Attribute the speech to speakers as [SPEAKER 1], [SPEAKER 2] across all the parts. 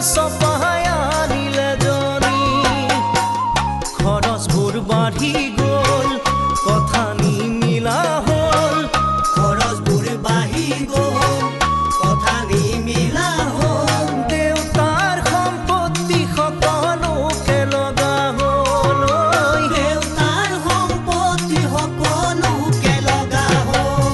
[SPEAKER 1] চপাই আনিলে জনী খৰচবোৰ বাঢ়ি গ'ল কথা নিমিলা হ'ল
[SPEAKER 2] খৰচবোৰ বাঢ়ি গ'ল কথা নিমিলা হ'ল
[SPEAKER 1] দেউতাৰ সম্পত্তি সকলোকে লগা হ'ল
[SPEAKER 2] দেউতাৰ সম্পত্তি সকলোকে লগা হ'ল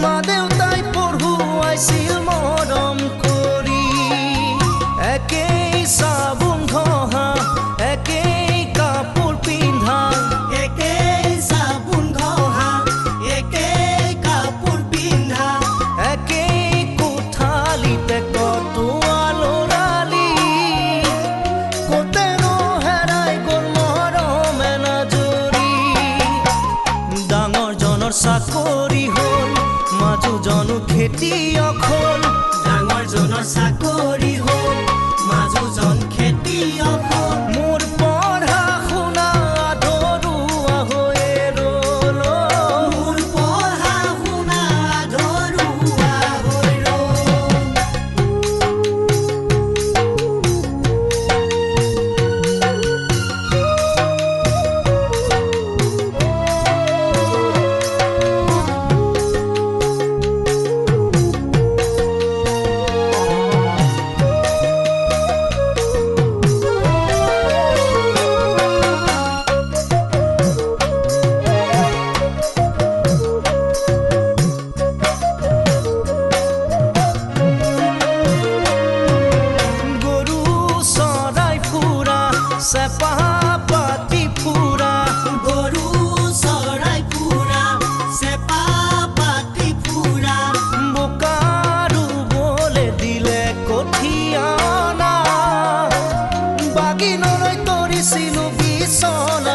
[SPEAKER 2] মা দেউতাই পঢ়ুৱাইছিল মৰম কৰি একেই চাবোন ঘঁহা একেই কাপোৰ পিন্ধা একেই চাবোন ঘঁহা একেই কাপোৰ পিন্ধা
[SPEAKER 1] একেই কোঠালিতে কটোৱা ল'ৰালি ক'তেনো হেৰাই গ'ল মৰমে নাজৰি ডাঙৰজনৰ চাকৰি হ'ল মাজুজনো খেতিয়ক হ'ল
[SPEAKER 2] ডাঙৰজনৰ চাকৰি হ'ল মাজুজন খেতিয়ক হ'ল
[SPEAKER 1] মোৰ পঢ়া শুনা আধৰুৱা হৈয়ে ৰ'ল
[SPEAKER 2] মোৰ পঢ়া শুনা আধৰুৱা হৈ ৰ'ল
[SPEAKER 1] চেপা পাতি ফুৰা
[SPEAKER 2] গৰু চৰাই ফুৰা চেপা পাতি ফুৰা
[SPEAKER 1] বোকা ৰুবলৈ দিলে কঠীয়া অনা বাগিনলৈ তৰিছিলোঁ বিচনা